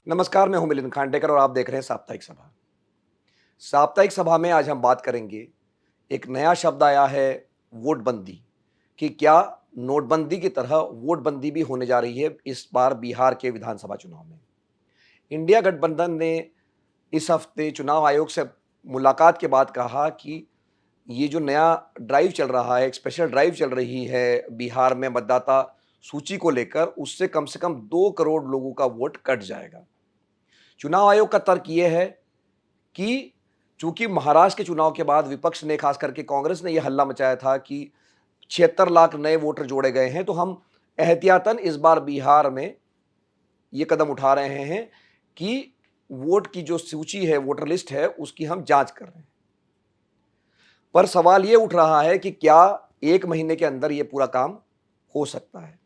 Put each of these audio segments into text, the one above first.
नमस्कार, मैं हूं मिलिंद खांडेकर और आप देख रहे हैं साप्ताहिक सभा। साप्ताहिक सभा में आज हम बात करेंगे, एक नया शब्द आया है वोटबंदी, कि क्या नोटबंदी की तरह वोटबंदी भी होने जा रही है इस बार बिहार के विधानसभा चुनाव में। इंडिया गठबंधन ने इस हफ्ते चुनाव आयोग से मुलाकात के बाद कहा कि ये जो नया ड्राइव चल रहा है, एक स्पेशल ड्राइव चल रही है बिहार में मतदाता सूची को लेकर, उससे कम से कम 2 करोड़ लोगों का वोट कट जाएगा। चुनाव आयोग का तर्क ये है कि चूंकि महाराष्ट्र के चुनाव के बाद विपक्ष ने, खास करके कांग्रेस ने, यह हल्ला मचाया था कि 76 लाख नए वोटर जोड़े गए हैं, तो हम एहतियातन इस बार बिहार में ये कदम उठा रहे हैं कि वोट की जो सूची है, वोटर लिस्ट है, उसकी हम जांच कर रहे हैं। पर सवाल ये उठ रहा है कि क्या 1 महीने के अंदर ये पूरा काम हो सकता है?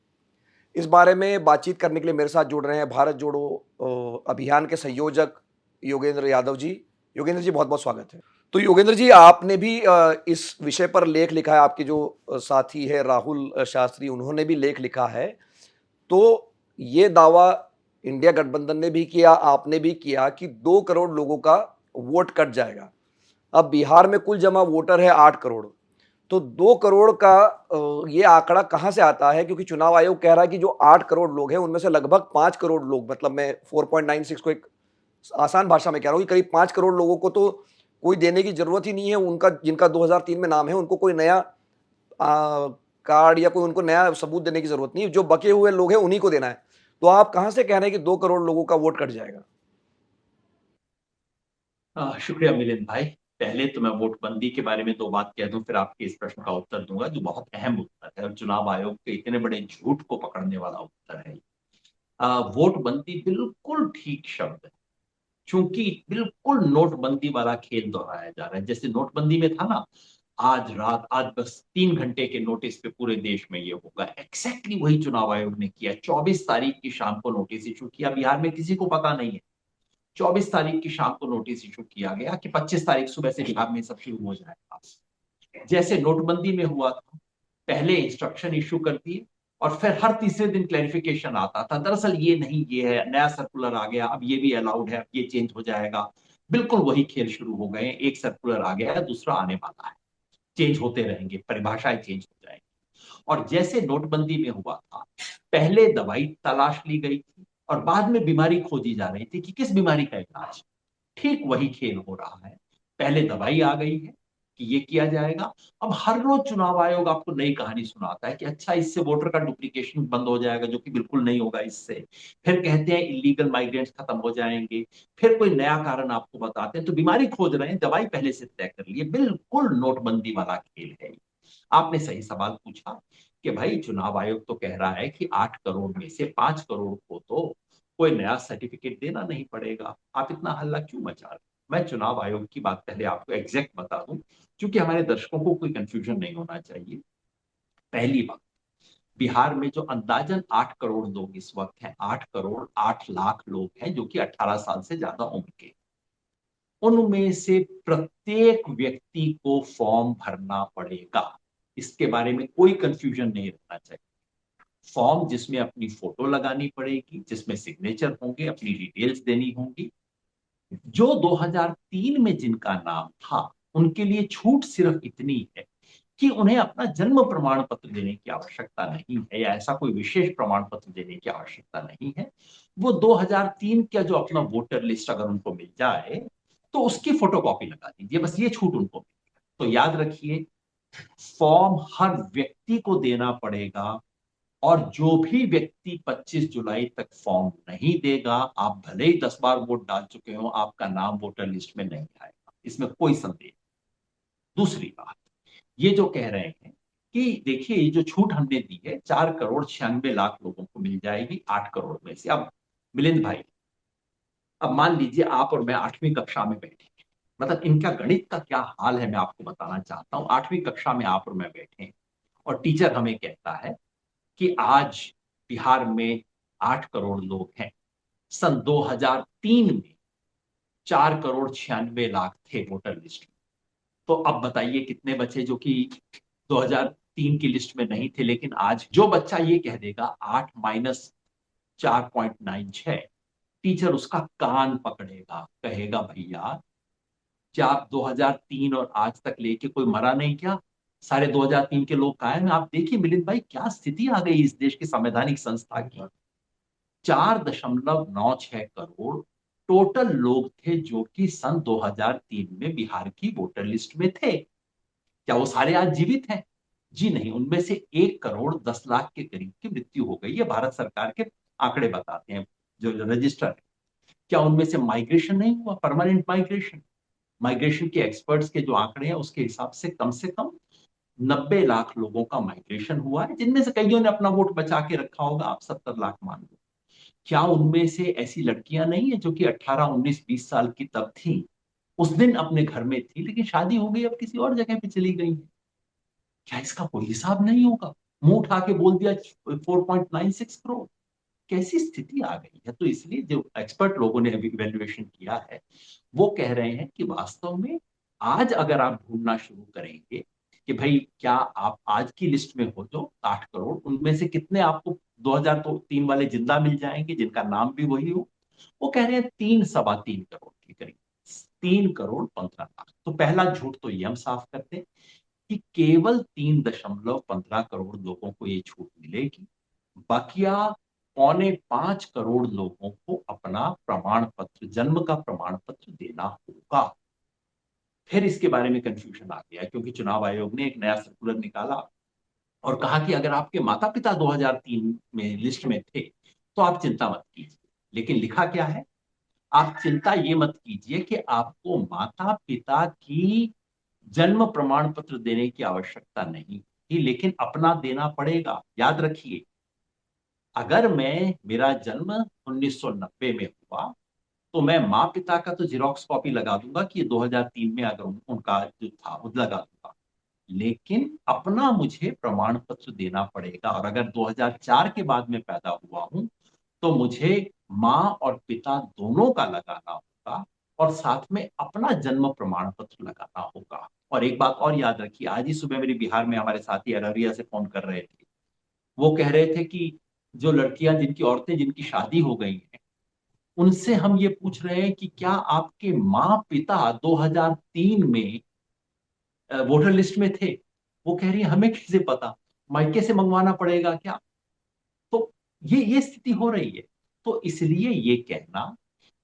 इस बारे में बातचीत करने के लिए मेरे साथ जुड़ रहे हैं भारत जोड़ो अभियान के संयोजक योगेंद्र यादव जी। योगेंद्र जी, बहुत-बहुत स्वागत है। तो योगेंद्र जी, आपने भी इस विषय पर लेख लिखा है, आपके जो साथी है राहुल शास्त्री, उन्होंने भी लेख लिखा है। तो ये दावा इंडिया गठबंधन ने भी किया, आपने भी किया कि 2 करोड़ लोगों का वोट कट जाएगा। अब बिहार में कुल जमा वोटर है 8 करोड़। तो 2 करोड़ का ये आंकड़ा कहाँ से आता है? क्योंकि चुनाव आयोग कह रहा है कि जो 8 करोड़ लोग हैं, उनमें से लगभग 5 करोड़ लोग, मतलब मैं 4.96 को एक आसान भाषा में कह रहा हूँ कि करीब 5 करोड़ लोगों को तो कोई देने की ज़रूरत ही नहीं है। उनका, जिनका 2003 में नाम है, उनको कोई नया कार्ड या कोई उनको नया सबूत देने की ज़रूरत नहीं है। जो बचे हुए लोग हैं, उन्हीं को देना है। तो आप कहाँ से कह रहे हैं कि 2 करोड़ लोगों का वोट कट जाएगा? शुक्रिया मिलिंद भाई। पहले तो मैं वोटबंदी के बारे में दो बात कह दूं, फिर आपके इस प्रश्न का उत्तर दूंगा जो बहुत अहम उत्तर है और चुनाव आयोग के इतने बड़े झूठ को पकड़ने वाला उत्तर है। वोटबंदी बिल्कुल ठीक शब्द है, क्योंकि बिल्कुल नोटबंदी वाला खेल दोहराया जा रहा है। जैसे नोटबंदी में था ना, आज रात, आज बस 3 घंटे के नोटिस पे पूरे देश में ये होगा, एक्जैक्टली वही चुनाव आयोग ने किया। 24 तारीख की शाम को नोटिस इशू किया, बिहार में किसी को पता नहीं है। 24 तारीख की शाम को नोटिस इशू किया गया कि 25 तारीख सुबह से बिहार में सब शुरू हो जाएगा। जैसे नोटबंदी में हुआ था, पहले इंस्ट्रक्शन इशू कर दिए और फिर हर तीसरे दिन क्लैरिफिकेशन आता था, दरअसल ये नहीं, ये है, नया सर्कुलर आ गया, अब ये भी अलाउड है, अब ये चेंज हो जाएगा। बिल्कुल वही खेल शुरू हो गए। एक सर्कुलर आ गया है, दूसरा आने वाला है, चेंज होते रहेंगे, परिभाषाएं चेंज हो जाएंगी। और जैसे नोटबंदी में हुआ था, पहले दवाई तलाश ली गई थी और बाद में बीमारी खोजी जा रही थी कि किस बीमारी का इलाज। ठीक वही खेल हो रहा है। पहले दवाई आ गई है कि ये किया जाएगा, अब हर रोज चुनाव आयोग आपको नई कहानी सुनाता है कि अच्छा, इससे वोटर का डुप्लीकेशन बंद हो जाएगा, जो कि बिल्कुल नहीं होगा इससे। फिर कहते हैं इलीगल माइग्रेंट्स खत्म हो जाएंगे, फिर कोई नया कारण आपको बताते हैं। तो बीमारी खोज रहे हैं, दवाई पहले से तय कर ली है। बिल्कुल नोटबंदी वाला खेल है। आपने सही सवाल पूछा कि भाई चुनाव आयोग तो कह रहा है कि 8 करोड़ में से 5 करोड़ को तो कोई नया सर्टिफिकेट देना नहीं पड़ेगा। आप इतना हल्ला क्यों मचा रहे हैं? मैं चुनाव आयोग की बात पहले आपको एग्जैक्ट बता दूं, क्योंकि हमारे दर्शकों को कोई कंफ्यूजन नहीं होना चाहिए। पहली बात, बिहार में जो अंदाजन 8 करोड़ लोग इस वक्त हैं, 8 करोड़ 8 लाख लोग हैं जो कि 18 साल से ज्यादा उम्र के। उनमें से प्रत्येक व्यक्ति को फॉर्म भरना पड़ेगा। इसके बारे में कोई कंफ्यूजन नहीं रहना चाहिए। फॉर्म जिसमें अपनी फोटो लगानी पड़ेगी, जिसमें सिग्नेचर होंगे, अपनी डिटेल्स देनी होंगी। जो 2003 में जिनका नाम था, उनके लिए छूट सिर्फ इतनी है कि उन्हें अपना जन्म प्रमाण पत्र देने की आवश्यकता नहीं है, या ऐसा कोई विशेष प्रमाण पत्र देने की आवश्यकता नहीं है। वो 2003 का जो अपना वोटर लिस्ट अगर उनको मिल जाए, तो उसकी फोटोकॉपी लगा दीजिए, बस ये छूट उनको मिलेगी। तो याद रखिए, फॉर्म हर व्यक्ति को देना पड़ेगा, और जो भी व्यक्ति 25 जुलाई तक फॉर्म नहीं देगा, आप भले ही 10 बार वोट डाल चुके हो, आपका नाम वोटर लिस्ट में नहीं आएगा, इसमें कोई संदेह नहीं। दूसरी बात, ये जो कह रहे हैं कि देखिए, ये जो छूट हमने दी है 4 करोड़ 96 लाख लोगों को मिल जाएगी 8 करोड़ में से। अब मिलिंद भाई, अब मान लीजिए आप और मैं 8वीं कक्षा में बैठे हैं। मतलब इनका गणित का क्या हाल है मैं आपको बताना चाहता हूं। 8वीं कक्षा में आप और मैं बैठे हैं और टीचर हमें कहता है कि आज बिहार में 8 करोड़ लोग हैं। सन 2003 में 4 करोड़ 96 लाख थे वोटर लिस्ट में। तो अब बताइए कितने बचे जो कि 2003 की लिस्ट में नहीं थे। लेकिन आज जो बच्चा ये कह देगा 8 - 4.96, टीचर उसका कान पकड़ेगा, कहेगा भैया क्या आप 2003 और आज तक लेके कोई मरा नहीं क्या? सारे 2003 के लोग कायम हैं। आप देखिए मिलिंद भाई, क्या स्थिति आ गई इस देश की संवैधानिक संस्था की। 4.96 करोड़ टोटल लोग थे जो कि सन 2003 में बिहार की वोटर लिस्ट में थे। क्या वो सारे आज जीवित हैं? जी नहीं, उनमें से 1 करोड़ 10 लाख के करीब की मृत्यु हो गई है। भारत सरकार के आंकड़े बताते हैं, जो रजिस्टर है। क्या उनमें से माइग्रेशन नहीं हुआ, परमानेंट माइग्रेशन? माइग्रेशन के एक्सपर्ट्स के जो आंकड़े हैं उसके हिसाब से कम 90 लाख लोगों का माइग्रेशन हुआ है, जिनमें से कईयों ने अपना वोट बचा के रखा होगा, आप 70 लाख मान लो। क्या उनमें से ऐसी लड़कियां नहीं है जो कि 18, 19, 20 साल की तब थी, उस दिन अपने घर में थी, लेकिन शादी हो गई, अब किसी और जगह पे चली गई? क्या इसका कोई हिसाब नहीं होगा? मुंह उठा के बोल दिया 4.96 करोड़। कैसी स्थिति आ गई है? तो इसलिए जो एक्सपर्ट लोगों ने अभी इवेल्युएशन किया है, वो कह रहे हैं कि वास्तव में आज अगर आप ढूंढना शुरू करेंगे कि भाई क्या आप आज की लिस्ट में हो जो 8 करोड़, उनमें से कितने आपको 2003 वाले जिंदा मिल जाएंगे जिनका नाम भी वही हो? वो कह रहे हैं 3, 3.25 करोड़ के करीब, 3 करोड़ 15 लाख। तो पहला झूठ तो ये हम साफ करते हैं कि केवल 3.15 करोड़ लोगों को ये छूट मिलेगी। बकिया 4.25 करोड़ लोगों को अपना प्रमाण पत्र, जन्म का प्रमाण पत्र देना होगा। फिर इसके बारे में कंफ्यूजन आ गया क्योंकि चुनाव आयोग ने एक नया सर्कुलर निकाला और कहा कि अगर आपके माता पिता 2003 में लिस्ट में थे तो आप चिंता मत कीजिए। लेकिन लिखा क्या है? आप चिंता ये मत कीजिए कि आपको माता पिता की जन्म प्रमाण पत्र देने की आवश्यकता नहीं थी, लेकिन अपना देना पड़ेगा। याद रखिए, अगर मेरा जन्म 1990 में हुआ तो मैं माँ पिता का तो जीरोक्स कॉपी लगा दूंगा कि ये 2003 में अगर उनका जो था वो लगा दूंगा, लेकिन अपना मुझे प्रमाण पत्र देना पड़ेगा। और अगर 2004 के बाद में पैदा हुआ हूं तो मुझे माँ और पिता दोनों का लगाना होगा और साथ में अपना जन्म प्रमाण पत्र लगाना होगा। और एक बात और याद रखिए, आज ही सुबह मेरे बिहार में हमारे साथी अररिया से फोन कर रहे थे। वो कह रहे थे कि जो लड़कियां, जिनकी औरतें, जिनकी शादी हो गई हैं, उनसे हम ये पूछ रहे हैं कि क्या आपके माँ पिता 2003 में वोटर लिस्ट में थे? वो कह रही है हमें कैसे पता, मायके से मंगवाना पड़ेगा क्या? तो ये स्थिति हो रही है। तो इसलिए ये कहना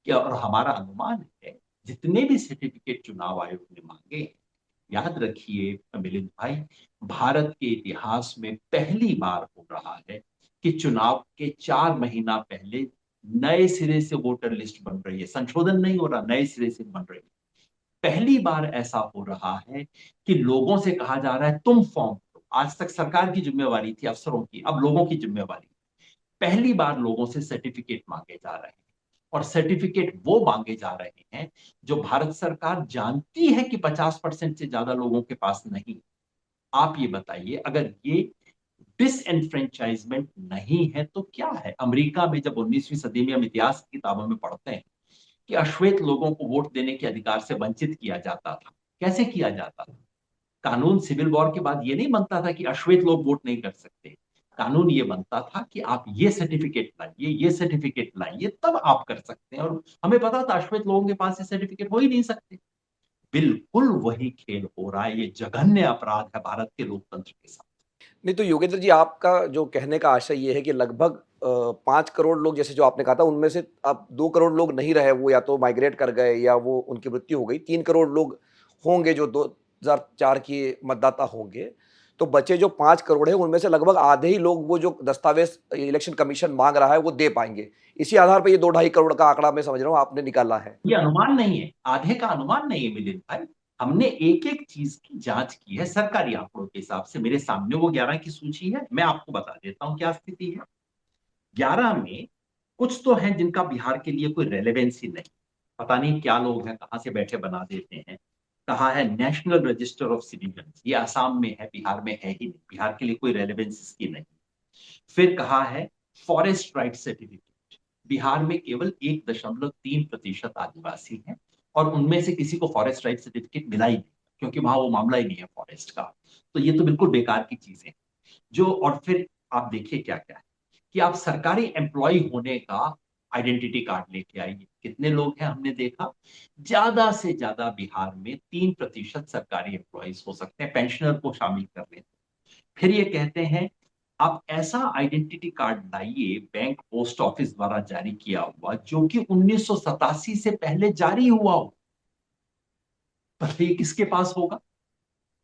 कि, और हमारा अनुमान है, जितने भी सर्टिफिकेट चुनाव आयोग ने मांगे हैं, याद रखिए मिलिंद भाई, भारत के इतिहास में पहली बार हो रहा है कि चुनाव के 4 महीना पहले नए सिरे से वोटर लिस्ट बन रही है। संशोधन नहीं हो रहा, नए सिरे से बन रही है। पहली बार ऐसा हो रहा है कि लोगों से कहा जा रहा है तुम फॉर्म भरो। आज तक सरकार की जिम्मेवारी थी, अफसरों की, अब लोगों की जिम्मेवारी। पहली बार लोगों से सर्टिफिकेट मांगे जा रहे हैं, और सर्टिफिकेट वो मांगे जा रहे हैं जो भारत सरकार जानती है कि 50% से ज्यादा लोगों के पास नहीं। आप ये बताइए, अगर ये डिसएनफ्रेंचाइजमेंट नहीं है तो क्या है? अमेरिका में जब 19वीं सदी में हम इतिहास की किताबों में पढ़ते हैं कि अश्वेत लोगों को वोट देने के अधिकार से वंचित किया जाता था, कैसे किया जाता था? कानून सिविल वॉर के बाद ये नहीं बनता था कि अश्वेत लोग वोट नहीं कर सकते। कानून ये बनता था कि आप ये सर्टिफिकेट लाइए, ये सर्टिफिकेट लाइए, तब आप कर सकते हैं। और हमें पता था अश्वेत लोगों के पास ये सर्टिफिकेट हो ही नहीं सकते। बिल्कुल वही खेल हो रहा है। ये जघन्य अपराध है भारत के लोकतंत्र के साथ। नहीं तो योगेंद्र जी, आपका जो कहने का आशय ये है कि लगभग 5 करोड़ लोग, जैसे जो आपने कहा था, उनमें से अब 2 करोड़ लोग नहीं रहे, वो या तो माइग्रेट कर गए या वो उनकी मृत्यु हो गई। 3 करोड़ लोग होंगे जो 2004 के मतदाता होंगे। तो बचे जो 5 करोड़ है, उनमें से लगभग आधे ही लोग वो जो दस्तावेज इलेक्शन कमीशन मांग रहा है वो दे पाएंगे। इसी आधार पर ये 2-2.5 करोड़ का आंकड़ा मैं समझ रहा हूँ आपने निकाला है। ये अनुमान नहीं है, आधे का अनुमान नहीं है मिलिंद भाई। हमने एक एक चीज की जांच की है सरकारी आंकड़ों के हिसाब से। मेरे सामने वो 11 की सूची है, मैं आपको बता देता हूं क्या स्थिति है। 11 में कुछ तो हैं जिनका बिहार के लिए कोई रेलेवेंस ही नहीं, पता नहीं क्या लोग हैं, कहां से बैठे बना देते हैं। कहा है नेशनल रजिस्टर ऑफ सिटीजन, ये आसाम में है, बिहार में है ही नहीं, बिहार के लिए कोई रेलेवेंस इसकी नहीं। फिर कहा है फॉरेस्ट राइट सर्टिफिकेट, बिहार में केवल 1.3% आदिवासी हैं और उनमें से किसी को फॉरेस्ट राइट सर्टिफिकेट मिला ही नहीं, क्योंकि वहां वो मामला ही नहीं है फॉरेस्ट का। तो ये तो बिल्कुल बेकार की चीजें जो। और फिर आप देखिए क्या क्या है कि आप सरकारी एम्प्लॉय होने का आइडेंटिटी कार्ड लेके आइए। कितने लोग हैं हमने देखा, ज्यादा से ज्यादा बिहार में 3% सरकारी एम्प्लॉयज हो सकते हैं, पेंशनर को शामिल कर लेते हैं। फिर ये कहते हैं आप ऐसा आइडेंटिटी कार्ड लाइए बैंक पोस्ट ऑफिस द्वारा जारी किया हुआ, जो कि 1987 से पहले जारी हुआ हो, पर ये किसके पास होगा?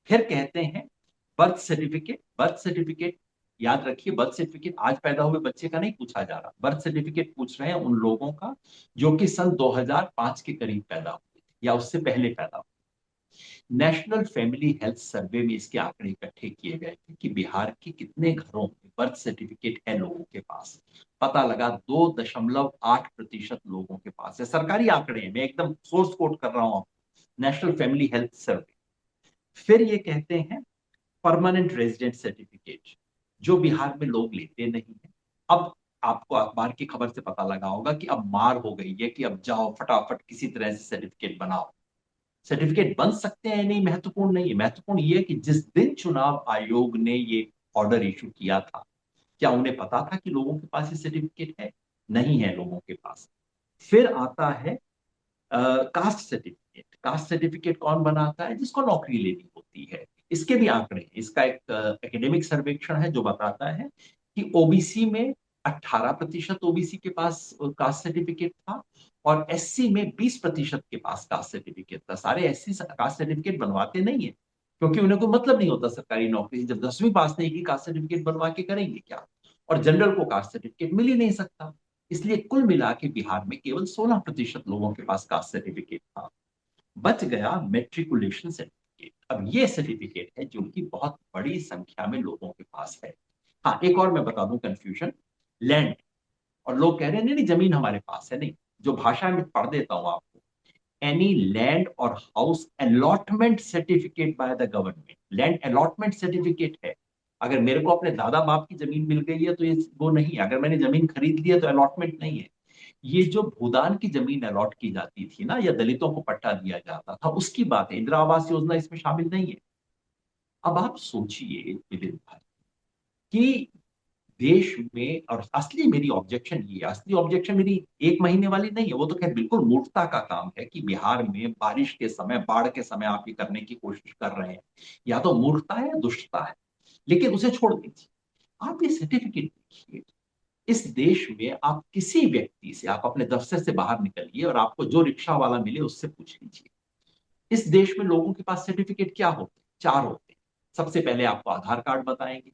फिर कहते हैं बर्थ सर्टिफिकेट याद रखिए, बर्थ सर्टिफिकेट आज पैदा हुए बच्चे का नहीं पूछा जा रहा, बर्थ सर्टिफिकेट पूछ रहे हैं उन लोगों का जो कि सन 2005 के करीब पैदा हुए थे या उससे पहले पैदा हुए। नेशनल फैमिली हेल्थ सर्वे में इसके आंकड़े इकट्ठे किए गए थे कि बिहार के कितने घरों में बर्थ सर्टिफिकेट है लोगों के पास। पता लगा 2.8% लोगों के पास है। सरकारी आंकड़े हैं, मैं एकदम सोर्स कोट कर रहा हूं आपको, नेशनल फैमिली हेल्थ सर्वे। फिर ये कहते हैं परमानेंट रेजिडेंट सर्टिफिकेट, जो बिहार में लोग लेते नहीं है। अब आपको अखबार की खबर से पता लगा होगा कि अब मार हो गई है कि अब जाओ फटाफट किसी तरह से सर्टिफिकेट बनाओ। सर्टिफिकेट बन सकते हैं नहीं महत्वपूर्ण नहीं है, महत्वपूर्ण ये है कि जिस दिन चुनाव आयोग ने ये ऑर्डर इशू किया था, क्या उन्हें पता था कि लोगों के पास ये सर्टिफिकेट है? नहीं है लोगों के पास। फिर आता है कास्ट सर्टिफिकेट। कास्ट सर्टिफिकेट कौन बनाता है? जिसको नौकरी लेनी होती है। इसके भी आंकड़े हैं। इसका एक एकेडमिक सर्वेक्षण है जो बताता है कि ओबीसी में 18% ओबीसी के पास कास्ट सर्टिफिकेट था और एससी में 20% के पास कास्ट सर्टिफिकेट था। सारे एससी कास्ट सर्टिफिकेट बनवाते नहीं है, क्योंकि उन्हें कोई मतलब नहीं होता सरकारी नौकरी से। जब 10वीं पास नहीं की, कास्ट सर्टिफिकेट बनवा के करेंगे क्या? और जनरल को कास्ट सर्टिफिकेट मिल ही नहीं सकता। इसलिए कुल मिला के बिहार में केवल 16% लोगों के पास कास्ट सर्टिफिकेट था। बच गया मेट्रिकुलेशन सर्टिफिकेट। अब ये सर्टिफिकेट है जो कि बहुत बड़ी संख्या में लोगों के पास है। हाँ, एक और मैं बता दूं कंफ्यूजन, लैंड। और लोग कह रहे हैं नहीं नहीं जमीन हमारे पास है, नहीं, जो भाषा में पढ़ देता हूं आपको, एनी लैंड और house allotment certificate by the government. Land allotment certificate है। अगर मेरे को अपने दादा बाप की जमीन मिल गई है तो ये वो नहीं है। अगर मैंने जमीन खरीद ली है तो अलॉटमेंट नहीं है। ये जो भूदान की जमीन अलॉट की जाती थी ना, या दलितों को पट्टा दिया जाता था, उसकी बात है। इंदिरा आवास योजना इसमें शामिल नहीं है। अब आप सोचिए विपिन भाई कि देश में, और असली मेरी ऑब्जेक्शन ये, असली ऑब्जेक्शन मेरी 1 महीने वाली नहीं है, वो तो खैर बिल्कुल मूर्खता का काम है कि बिहार में बारिश के समय, बाढ़ के समय आप ये करने की कोशिश कर रहे हैं। या तो मूर्खता है या दुष्टता है, लेकिन उसे छोड़ दीजिए। आप ये सर्टिफिकेट देखिए, इस देश में आप किसी व्यक्ति से, आप अपने दफ्तर से बाहर निकलिए और आपको जो रिक्शा वाला मिले उससे पूछ लीजिए, इस देश में लोगों के पास सर्टिफिकेट क्या होते हैं? 4 होते हैं। सबसे पहले आपको आधार कार्ड बताएंगे,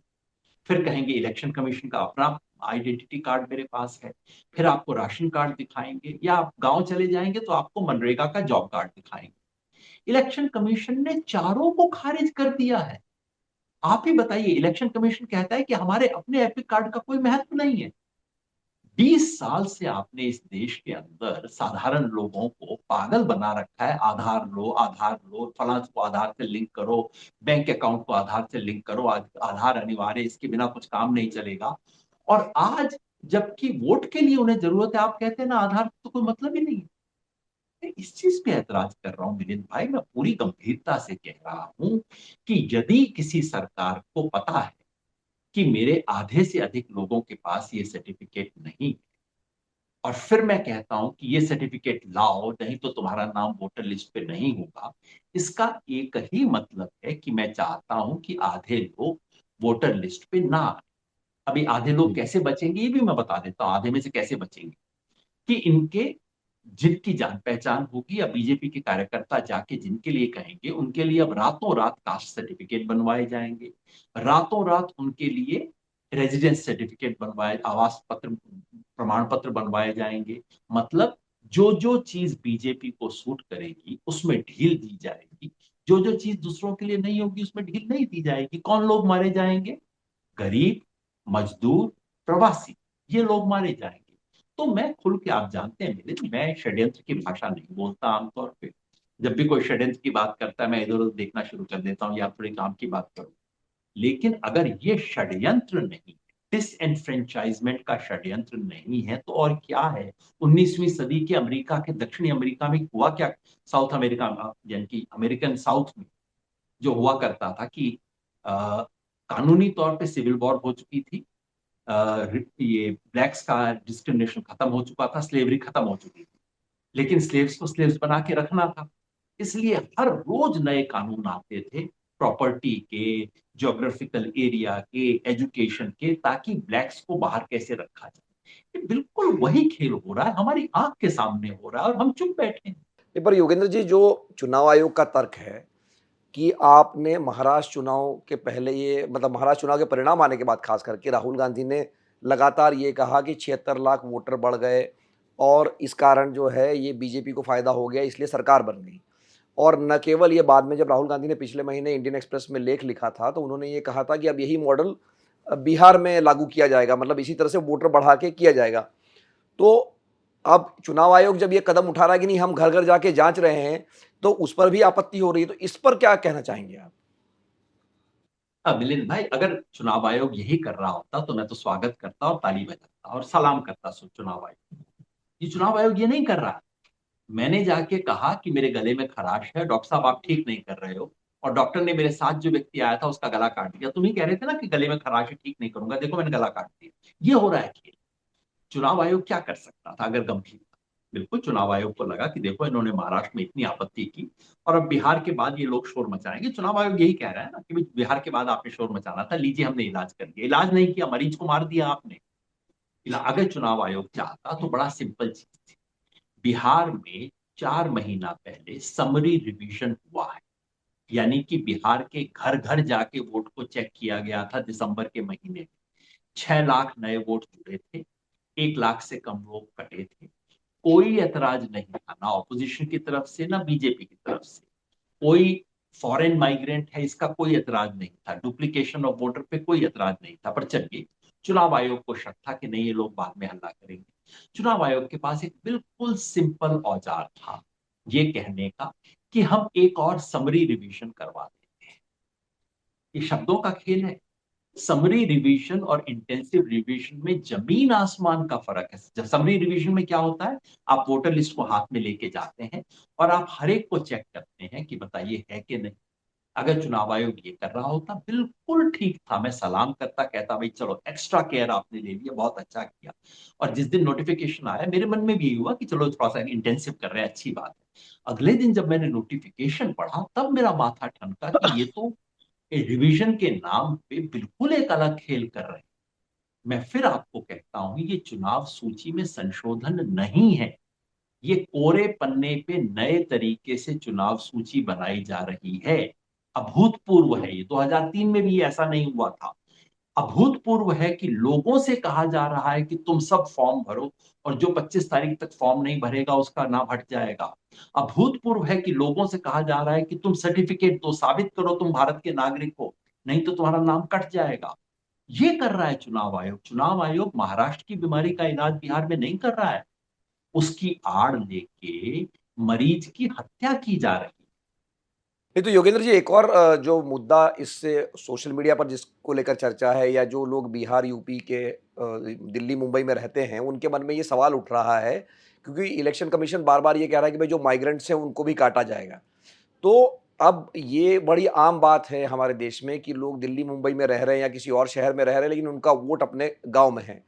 फिर कहेंगे इलेक्शन कमीशन का अपना आइडेंटिटी कार्ड मेरे पास है, फिर आपको राशन कार्ड दिखाएंगे, या आप गांव चले जाएंगे तो आपको मनरेगा का जॉब कार्ड दिखाएंगे। इलेक्शन कमीशन ने चारों को खारिज कर दिया है। आप ही बताइए, इलेक्शन कमीशन कहता है कि हमारे अपने एपिक कार्ड का कोई महत्व नहीं है। 20 साल से आपने इस देश के अंदर साधारण लोगों को पागल बना रखा है। आधार लो, फलां को आधार से लिंक करो, बैंक अकाउंट को आधार से लिंक करो, आधार अनिवार्य, इसके बिना कुछ काम नहीं चलेगा। और आज जबकि वोट के लिए उन्हें जरूरत है, आप कहते हैं ना आधार तो कोई मतलब ही नहीं है। मैं इस चीज पे ऐतराज कर रहा हूं मिलिंद भाई, मैं पूरी गंभीरता से कह रहा हूं कि यदि किसी सरकार को पता है कि मेरे आधे से अधिक लोगों के पास ये सर्टिफिकेट नहीं, और फिर मैं कहता हूं कि ये सर्टिफिकेट लाओ नहीं तो तुम्हारा नाम वोटर लिस्ट पे नहीं होगा, इसका एक ही मतलब है कि मैं चाहता हूं कि आधे लोग वोटर लिस्ट पे ना आए। अभी आधे लोग जी। कैसे बचेंगे ये भी मैं बता देता हूं, आधे में से कैसे बचेंगे। कि इनके जिनकी जान पहचान होगी, या बीजेपी के कार्यकर्ता जाके जिनके लिए कहेंगे, उनके लिए अब रातों रात कास्ट सर्टिफिकेट बनवाए जाएंगे। रातों रात उनके लिए रेजिडेंस सर्टिफिकेट बनवाए, आवास पत्र, प्रमाण पत्र बनवाए जाएंगे। मतलब जो जो चीज बीजेपी को सूट करेगी उसमें ढील दी जाएगी, जो जो चीज दूसरों के लिए नहीं होगी उसमें ढील नहीं दी जाएगी। कौन लोग मारे जाएंगे? गरीब, मजदूर, प्रवासी, ये लोग मारे जाएंगे। तो मैं खुल के, आप जानते हैं मेरे, मैं षड्यंत्र की भाषा नहीं बोलता आमतौर पे। जब भी कोई षड्यंत्र की बात करता है मैं इधर उधर देखना शुरू कर देता हूँ या थोड़ी काम की बात करूँ। लेकिन अगर ये षड्यंत्र नहीं, डिसएनफ्रेंचाइजमेंट का षड्यंत्र नहीं है तो और क्या है? 19वीं सदी के अमेरिका के, दक्षिणी अमेरिका में हुआ क्या? साउथ अमेरिका में, यानी कि अमेरिकन साउथ में जो हुआ करता था कि कानूनी तौर पे सिविल वॉर हो चुकी थी, ये ब्लैक्स का डिस्क्रिमिनेशन खत्म हो चुका था, स्लेवरी खत्म हो चुकी थी, लेकिन स्लेव्स को स्लेव्स बना के रखना था। इसलिए हर रोज नए कानून आते थे, प्रॉपर्टी के, ज्योग्राफिकल एरिया के, एजुकेशन के, ताकि ब्लैक्स को बाहर कैसे रखा जाए। ये बिल्कुल वही खेल हो रहा है, हमारी आंख के सामने हो रहा है, और हम चुप बैठे हैं। पर योगेंद्र जी, जो चुनाव आयोग का तर्क है कि आपने महाराष्ट्र चुनाव के पहले, ये मतलब महाराष्ट्र चुनाव के परिणाम आने के बाद खास करके राहुल गांधी ने लगातार ये कहा कि 76 लाख वोटर बढ़ गए और इस कारण जो है ये बीजेपी को फायदा हो गया, इसलिए सरकार बन गई। और न केवल ये, बाद में जब राहुल गांधी ने पिछले महीने इंडियन एक्सप्रेस में लेख लिखा था तो उन्होंने ये कहा था कि अब यही मॉडल बिहार में लागू किया जाएगा, मतलब इसी तरह से वोटर बढ़ा के किया जाएगा। तो अब चुनाव आयोग जब ये कदम उठा रहा है कि नहीं हम घर घर जाके जांच रहे हैं, तो उस पर भी आपत्ति हो रही है, तो इस पर क्या कहना चाहेंगे आप? मिलिंद भाई, अगर चुनाव आयोग यही कर रहा होता तो मैं तो स्वागत करता और ताली बजाता और सलाम करता चुनाव आयोग। ये चुनाव आयोग ये नहीं कर रहा। मैंने जाके कहा कि मेरे गले में खराश है, डॉक्टर साहब आप ठीक नहीं कर रहे हो, और डॉक्टर ने मेरे साथ जो व्यक्ति आया था उसका गला काट दिया। तुम ही कह रहे थे ना कि गले में खराश है, ठीक नहीं करूंगा, देखो मैंने गला काट दिया। ये हो रहा है खेल। चुनाव आयोग क्या कर सकता था अगर गंभीर था? बिल्कुल चुनाव आयोग को लगा कि देखो इन्होंने महाराष्ट्र में इतनी आपत्ति की, और अब बिहार के बाद ये लोग शोर मचाएंगे। चुनाव आयोग यही कह रहा है ना कि भाई बिहार के बाद आपने शोर मचाना था, लीजिए हमने इलाज कर दिया। इलाज नहीं किया, मरीज को मार दिया आपने। अगर चुनाव आयोग चाहता तो बड़ा सिंपल चीज थी। बिहार में 4 महीना पहले समरी रिवीजन हुआ है, यानी कि बिहार के घर घर जाके वोट को चेक किया गया था दिसंबर के महीने में। 6 लाख नए वोट जुड़े थे, 1 लाख से कम लोग कटे थे। कोई ऐतराज नहीं था, ना ऑपोजिशन की तरफ से ना बीजेपी की तरफ से। कोई फॉरेन माइग्रेंट है इसका कोई ऐतराज नहीं था, डुप्लीकेशन ऑफ वोटर पे कोई ऐतराज नहीं था। पर चलिए, चुनाव आयोग को शक था कि नहीं ये लोग बाद में हल्ला करेंगे। चुनाव आयोग के पास एक बिल्कुल सिंपल औजार था, ये कहने का कि हम एक और समरी रिवीजन करवा देते हैं। ये शब्दों का खेल है। समरी रिवीजन और इंटेंसिव रिवीजन में जमीन आसमान का फर्क है। जब समरी रिवीजन में क्या होता है, आप वोटर लिस्ट को हाथ में लेके जाते हैं और आप हर एक को चेक करते हैं कि बताइए है कि नहीं। अगर चुनाव आयोग ये कर रहा होता बिल्कुल ठीक था, मैं सलाम करता, कहता भाई चलो एक्स्ट्रा केयर आपने ले लिया, बहुत अच्छा किया। और जिस दिन नोटिफिकेशन आया मेरे मन में भी यही हुआ कि चलो थोड़ा सा इंटेंसिव कर रहे हैं, अच्छी बात है। अगले दिन जब मैंने नोटिफिकेशन पढ़ा तब मेरा माथा ठनका कि ये तो रिवीजन के नाम पे बिल्कुल एक अलग खेल कर रहे हैं। मैं फिर आपको कहता हूं, ये चुनाव सूची में संशोधन नहीं है, ये कोरे पन्ने पे नए तरीके से चुनाव सूची बनाई जा रही है। अभूतपूर्व है ये, 2003 में भी ऐसा नहीं हुआ था। अभूतपूर्व है कि लोगों से कहा जा रहा है कि तुम सब फॉर्म भरो, और जो 25 तारीख तक फॉर्म नहीं भरेगा उसका नाम हट जाएगा। अभूतपूर्व है कि लोगों से कहा जा रहा है कि तुम सर्टिफिकेट दो, साबित करो तुम भारत के नागरिक हो, नहीं तो तुम्हारा नाम कट जाएगा। ये कर रहा है चुनाव आयोग। चुनाव आयोग महाराष्ट्र की बीमारी का इलाज बिहार में नहीं कर रहा है, उसकी आड़ लेके मरीज की हत्या की जा रही है। नहीं तो योगेंद्र जी, एक और जो मुद्दा इससे सोशल मीडिया पर जिसको लेकर चर्चा है, या जो लोग बिहार यूपी के दिल्ली मुंबई में रहते हैं उनके मन में ये सवाल उठ रहा है, क्योंकि इलेक्शन कमीशन बार बार ये कह रहा है कि भाई जो माइग्रेंट्स हैं उनको भी काटा जाएगा। तो अब ये बड़ी आम बात है हमारे देश में कि लोग दिल्ली मुंबई में रह रहे हैं या किसी और शहर में रह रहे हैं, लेकिन उनका वोट अपने गांव में है।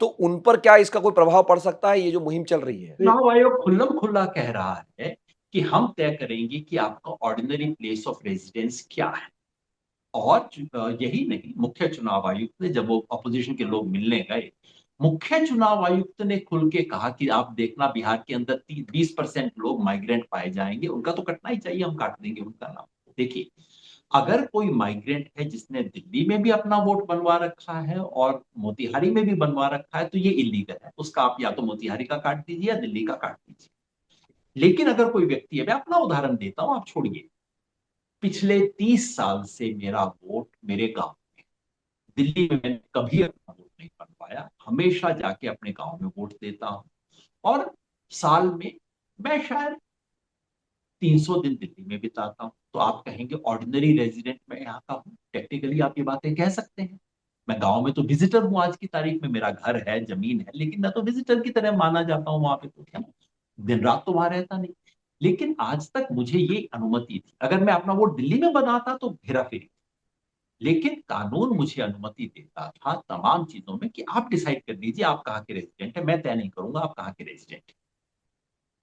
तो उन पर क्या इसका कोई प्रभाव पड़ सकता है, ये जो मुहिम चल रही है? चुनाव आयोग खुल्लम खुल्ला कह रहा है कि हम तय करेंगे कि आपका ऑर्डिनरी प्लेस ऑफ रेजिडेंस क्या है। और यही नहीं, मुख्य चुनाव आयुक्त ने जब वो अपोजिशन के लोग मिलने गए, मुख्य चुनाव आयुक्त ने खुल के कहा कि आप देखना बिहार के अंदर 20% लोग माइग्रेंट पाए जाएंगे, उनका तो कटना ही चाहिए, हम काट देंगे उनका नाम। देखिए, अगर कोई माइग्रेंट है जिसने दिल्ली में भी अपना वोट बनवा रखा है और मोतिहारी में भी बनवा रखा है तो ये इलीगल है, उसका आप या तो मोतिहारी का काट दीजिए या दिल्ली का काट दीजिए। लेकिन अगर कोई व्यक्ति है, मैं अपना उदाहरण देता हूं, आप छोड़िए, पिछले 30 साल से मेरा वोट मेरे गांव में, दिल्ली में मैंने कभी अपना वोट नहीं बनवाया, हमेशा जाके अपने गांव में वोट देता हूं। और साल में मैं शायद 300 दिन दिल्ली में बिताता हूं। तो आप कहेंगे ऑर्डिनरी रेजिडेंट मैं यहाँ का हूँ, टेक्निकली आप ये बातें कह सकते हैं। मैं गांव में तो विजिटर हूँ, आज की तारीख में मेरा घर है, जमीन है, लेकिन मैं तो विजिटर की तरह माना जाता हूँ वहां पे, तो क्या दिन रात तो वहां रहता नहीं। लेकिन आज तक मुझे ये अनुमति थी, अगर मैं अपना वोट दिल्ली में बनाता तो हेरा फेरी। लेकिन कानून मुझे अनुमति देता था तमाम चीजों में कि आप डिसाइड कर लीजिए आप कहाँ के रेजिडेंट है, मैं तय नहीं करूंगा आप कहाँ के रेजिडेंट है।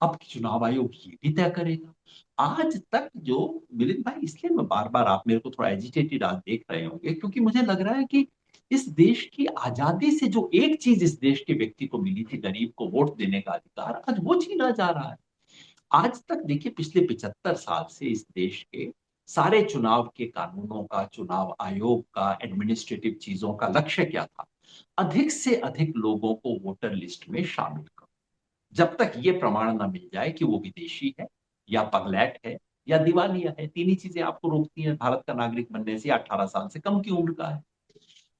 अब चुनाव आयोग ये भी तय करेगा। आज तक जो मिलिंद भाई, इसलिए मैं बार बार, आप मेरे को थोड़ा एजिटेटेड आज देख रहे होंगे, क्योंकि मुझे लग रहा है कि इस देश की आजादी से जो एक चीज इस देश के व्यक्ति को मिली थी, गरीब को वोट देने का अधिकार, आज वो छीना जा रहा है। आज तक देखिए, पिछले 75 साल से इस देश के सारे चुनाव के कानूनों का, चुनाव आयोग का, एडमिनिस्ट्रेटिव चीजों का लक्ष्य क्या था? अधिक से अधिक लोगों को वोटर लिस्ट में शामिल करो। जब तक ये प्रमाण ना मिल जाए कि वो विदेशी है या पगलैट है या दिवालिया है, तीन ही चीजें आपको रोकती हैं भारत का नागरिक बनने से, 18 साल से कम की उम्र का है।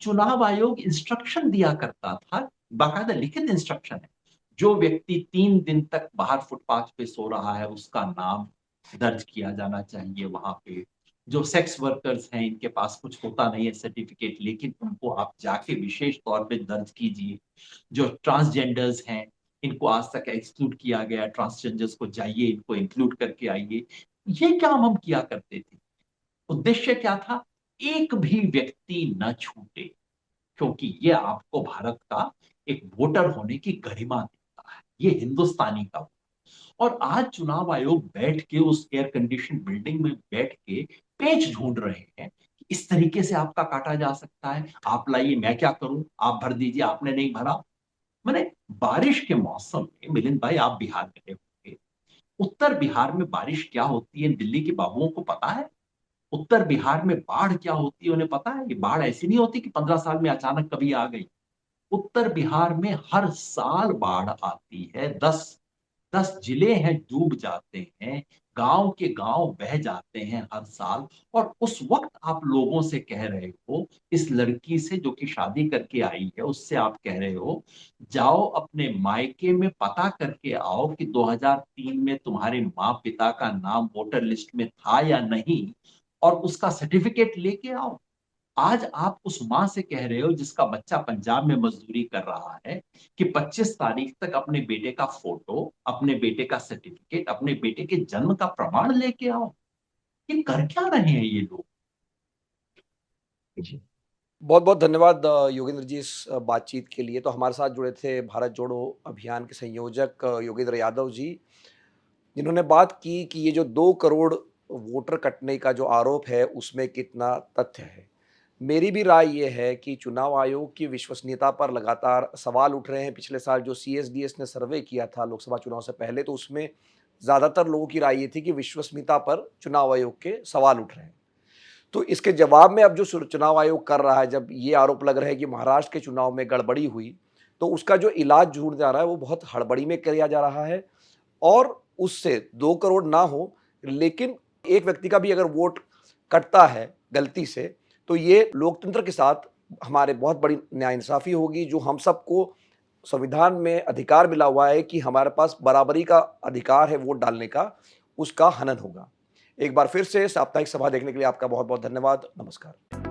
चुनाव आयोग इंस्ट्रक्शन दिया करता था, बाकायदा लिखित इंस्ट्रक्शन है, जो व्यक्ति 3 दिन तक बाहर फुटपाथ पे सो रहा है उसका नाम दर्ज किया जाना चाहिए वहां पे। जो सेक्स वर्कर्स हैं, इनके पास कुछ होता नहीं है सर्टिफिकेट, लेकिन उनको आप जाके विशेष तौर पे दर्ज कीजिए। जो ट्रांसजेंडर्स हैं, इनको आज तक एक्सक्लूड किया गया, ट्रांसजेंडर्स को जाइए इनको इंक्लूड करके आइए। ये काम हम किया करते थे। उद्देश्य क्या था? एक भी व्यक्ति न छूटे, क्योंकि ये आपको भारत का एक वोटर होने की गरिमा देता है, ये हिंदुस्तानी का। और आज चुनाव आयोग बैठ के उस एयर कंडीशन बिल्डिंग में बैठ के पेच ढूंढ रहे हैं कि इस तरीके से आपका काटा जा सकता है, आप लाइए, मैं क्या करूं, आप भर दीजिए, आपने नहीं भरा। मैंने बारिश के मौसम में, मिलिंद भाई आप बिहार गए होंगे, उत्तर बिहार में बारिश क्या होती है दिल्ली के बाबुओं को पता है? उत्तर बिहार में बाढ़ क्या होती है उन्हें पता है? ये बाढ़ ऐसी नहीं होती कि 15 साल में अचानक कभी आ गई। उत्तर बिहार में हर साल बाढ़ आती है। 10 जिले हैं डूब जाते हैं, गांव के गांव बह जाते हैं हर साल। और उस वक्त आप लोगों से कह रहे हो, इस लड़की से जो कि शादी करके आई है उससे आप कह रहे हो, जाओ अपने मायके में पता करके आओ कि 2003 में तुम्हारे माँ पिता का नाम वोटर लिस्ट में था या नहीं, और उसका सर्टिफिकेट लेके आओ। आज आप उस मां से कह रहे हो जिसका बच्चा पंजाब में मजदूरी कर रहा है कि 25 तारीख तक अपने बेटे का फोटो, अपने बेटे का सर्टिफिकेट, अपने बेटे के जन्म का प्रमाण लेके आओ। ये कर क्या रहे हैं ये लोग? जी, बहुत बहुत धन्यवाद योगेंद्र जी इस बातचीत के लिए। तो हमारे साथ जुड़े थे भारत जोड़ो अभियान के संयोजक योगेंद्र यादव जी, जिन्होंने बात की कि ये जो 2 करोड़ वोटर कटने का जो आरोप है उसमें कितना तथ्य है। मेरी भी राय ये है कि चुनाव आयोग की विश्वसनीयता पर लगातार सवाल उठ रहे हैं। पिछले साल जो सीएसडीएस ने सर्वे किया था लोकसभा चुनाव से पहले, तो उसमें ज़्यादातर लोगों की राय ये थी कि विश्वसनीयता पर चुनाव आयोग के सवाल उठ रहे हैं। तो इसके जवाब में अब जो चुनाव आयोग कर रहा है, जब ये आरोप लग रहा है कि महाराष्ट्र के चुनाव में गड़बड़ी हुई, तो उसका जो इलाज ढूंढ जा रहा है वो बहुत हड़बड़ी में किया जा रहा है। और उससे 2 करोड़ ना हो, लेकिन एक व्यक्ति का भी अगर वोट कटता है गलती से, तो ये लोकतंत्र के साथ हमारे बहुत बड़ी नाइंसाफ़ी होगी। जो हम सबको संविधान में अधिकार मिला हुआ है कि हमारे पास बराबरी का अधिकार है वोट डालने का, उसका हनन होगा। एक बार फिर से साप्ताहिक सभा देखने के लिए आपका बहुत बहुत धन्यवाद। नमस्कार।